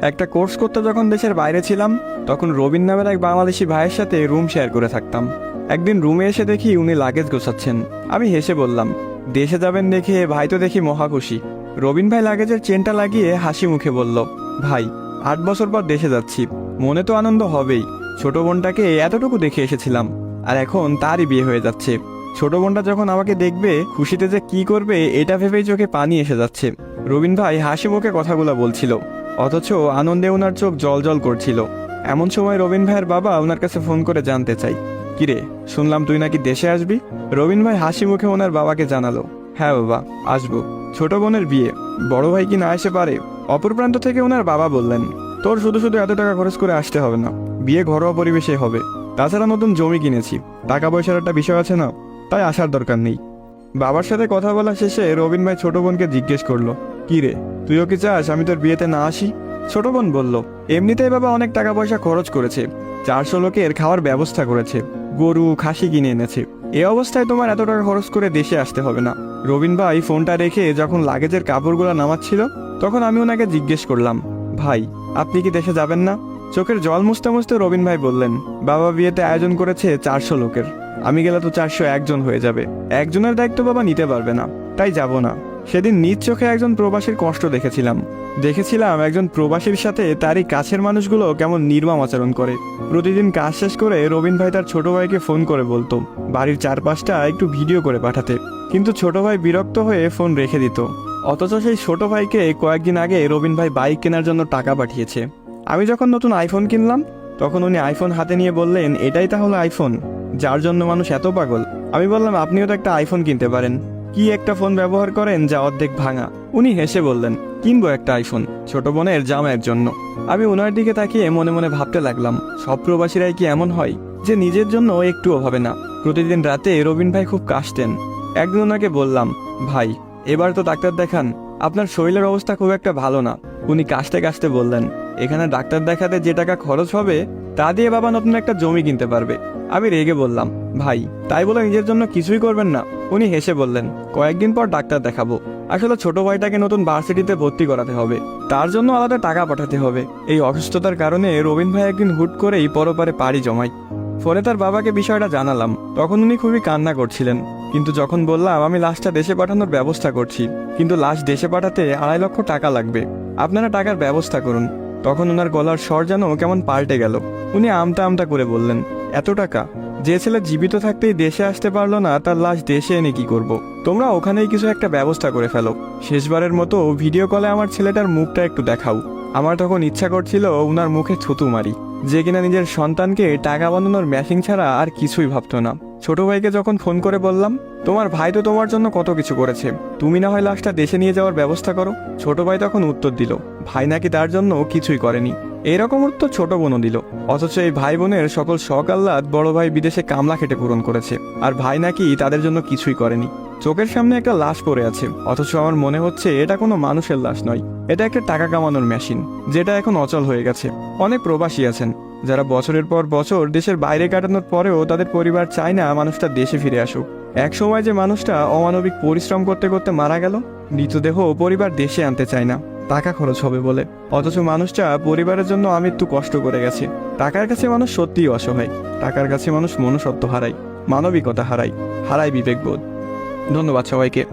একটা কোর্স করতে যখন দেশের বাইরে ছিলাম তখন রবিন নামের এক বাংলাদেশি ভাইয়ের সাথে রুম শেয়ার করে থাকতাম। একদিন রুমে এসে দেখি উনি লাগেজ গোছাচ্ছেন। আমি হেসে বললাম, দেশে যাবেন দেখে ভাই তো দেখি মহা খুশি। রবিন ভাই লাগেজের চেনটা লাগিয়ে হাসি মুখে বলল, ভাই 8 বছর পর দেশে যাচ্ছি, মনে তো আনন্দ হবেই। ছোট বোনটাকে এতটুকু দেখে এসেছিলাম, আর এখন তারই বিয়ে হয়ে যাচ্ছে। ছোট বোনটা যখন আমাকে দেখবে খুশিতে যে কি করবে এটা ভেবেই চোখে পানি এসে যাচ্ছে। রবিন ভাই হাসি মুখে কথাগুলো বলছিল, অথচ আনন্দে ওনার চোখ জল জল করছিল। এমন সময় রবিন ভাইয়ের বাবা ওনার কাছে ফোন করে জানতে চাই, কিরে শুনলাম তুই নাকি দেশে আসবি? রবিন ভাই হাসি মুখে ওনার বাবাকে জানালো, হ্যাঁ বাবা আসবো, ছোট বোনের বিয়ে, বড় ভাই কি না আসে পারে? অপর প্রান্ত থেকে ওনার বাবা বললেন, তোর শুধু শুধু এত টাকা খরচ করে আসতে হবে না, বিয়ে ঘরোয়া পরিবেশে হবে। তাছাড়া নতুন জমি কিনেছি, টাকা পয়সার একটা বিষয় আছে না, তাই আসার দরকার নেই। বাবার সাথে কথা বলা শেষে রবিন ভাই ছোট বোনকে জিজ্ঞেস করলো, কি রে তুইও কি চাস আমি তোর বিয়েতে না আসি? ছোট বোন বলল, এমনিতেই বাবা অনেক টাকা পয়সা খরচ করেছে, 400 লোকের খাওয়ার ব্যবস্থা করেছে, গরু খাসি কিনে এনেছে, এ অবস্থায় তোমার এত টাকা খরচ করে দেশে আসতে হবে না। রবিন ভাই ফোনটা রেখে যখন লাগেজের কাপড়গুলো নামাচ্ছিল তখন আমি ওনাকে জিজ্ঞেস করলাম, ভাই আপনি কি দেশে যাবেন না? চোখের জল মুছতে মুছতে রবিন ভাই বললেন, বাবা বিয়েতে আয়োজন করেছে 400 লোকের, আমি গেলে তো 401 জন হয়ে যাবে, একজনের দায়িত্ব বাবা নিতে পারবে না, তাই যাব না। সেদিন নিজ চোখে একজন প্রবাসীর কষ্ট দেখেছিলাম একজন প্রবাসীর সাথে তারই কাছের মানুষগুলো কেমন নির্মম আচরণ করে। প্রতিদিন কাজ শেষ করে রবিন ভাই তার ছোট ভাইকে ফোন করে বলতো বাড়ির চারপাশটা একটু ভিডিও করে পাঠাতে, কিন্তু ছোট ভাই বিরক্ত হয়ে ফোন রেখে দিত। অথচ সেই ছোট ভাইকে কয়েকদিন আগে রবিন ভাই বাইক কেনার জন্য টাকা পাঠিয়েছে। আমি যখন নতুন আইফোন কিনলাম তখন উনি আইফোন হাতে নিয়ে বললেন, এটাই তাহলে আইফোন যার জন্য মানুষ এত পাগল? আমি বললাম, আপনিও তো একটা আইফোন কিনতে পারেন, কি একটা ফোন ব্যবহার করেন যা অর্ধেক ভাঙা। উনি হেসে বললেন, কিনবো একটা আইফোন ছোট বোনের জামাইয়ের জন্য। আমি ওনার দিকে তাকিয়ে মনে মনে ভাবতে লাগলাম, সব প্রবাসীরাই কি এমন হয় যে নিজের জন্য একটুও ভাবে না? প্রতিদিন রাতে রবিন ভাই খুব কাশতেন। একদিন ওনাকে বললাম, ভাই এবার তো ডাক্তার দেখান, আপনার শরীরের অবস্থা খুব একটা ভালো না। উনি কাশতে কাশতে বললেন, এখানে ডাক্তার দেখাতে যে টাকা খরচ হবে তা দিয়ে বাবা নতুন একটা জমি কিনতে পারবে। আমি রেগে বললাম, ভাই তাই বলে নিজের জন্য কিছুই করবেন না? উনি হেসে বললেন, কয়েকদিন পর ডাক্তার দেখাবো, আসলে ছোট ভাইটাকে নতুন ভার্সিটিতে ভর্তি করাতে হবে, তার জন্য আলাদা টাকা পাঠাতে হবে। এই অসুস্থতার কারণে রবিন ভাই একদিন হুট করেই পরপারে পাড়ি জমায়। ফোনে তার বাবাকে বিষয়টা জানালাম, তখন উনি খুবই কান্না করছিলেন। কিন্তু যখন বললাম আমি লাশটা দেশে পাঠানোর ব্যবস্থা করছি, কিন্তু লাশ দেশে পাঠাতে 2.5 লক্ষ টাকা লাগবে, আপনারা টাকার ব্যবস্থা করুন, তখন ওনার গলার স্বর যেন কেমন পাল্টে গেল। উনি আমতা আমতা করে বললেন, এত টাকা? যে ছেলে জীবিত থাকতেই দেশে আসতে পারলো না তার লাশ দেশে এনে কি করব? তোমরা ওখানেই কিছু একটা ব্যবস্থা করে ফেলো, শেষবারের মতো ভিডিও কলে আমার ছেলেটার মুখটা একটু দেখাও। আমার তখন ইচ্ছা করছিল উনার মুখে থুতু মারি, যে কিনা নিজের সন্তানকে টাকা বানানোর মেশিন ছাড়া আর কিছুই ভাবতো না। ছোট ভাইকে যখন ফোন করে বললাম, তোমার ভাই তো তোমার জন্য কত কিছু করেছে, তুমি না হয় লাশটা দেশে নিয়ে যাওয়ার ব্যবস্থা করো, ছোট ভাই তখন উত্তর দিল, ভাই নাকি তার জন্য কিছুই করেনি। এরকম উত্তর ছোট বোনও দিল, অথচ এই ভাই বোনের সকল শখ আহ্লাদ বড় ভাই বিদেশে কামলা খেটে পূরণ করেছে, আর ভাই নাকি তাদের জন্য কিছুই করেনি। চোখের সামনে একটা লাশ পড়ে আছে, অথচ আমার মনে হচ্ছে এটা কোনো মানুষের লাশ নয়, এটা একটা টাকা কামানোর মেশিন, যেটা এখন অচল হয়ে গেছে। অনেক প্রবাসী আছেন যারা বছরের পর বছর দেশের বাইরে কাটানোর পরেও তাদের পরিবার চায় না মানুষটা দেশে ফিরে আসুক। এক সময় যে মানুষটা অমানবিক পরিশ্রম করতে করতে মারা গেল, মৃতদেহ পরিবার দেশে আনতে চায় না, টাকা খরচ হবে বলে, অথচ মানুষটা পরিবারের জন্য আমৃত্যু কষ্ট করে গেছে। টাকার কাছে মানুষ সত্যিই অসহায়, টাকার কাছে মানুষ মনুষ্যত্ব হারায়, মানবিকতা হারায় বিবেকবোধ। ধন্যবাদ সবাইকে।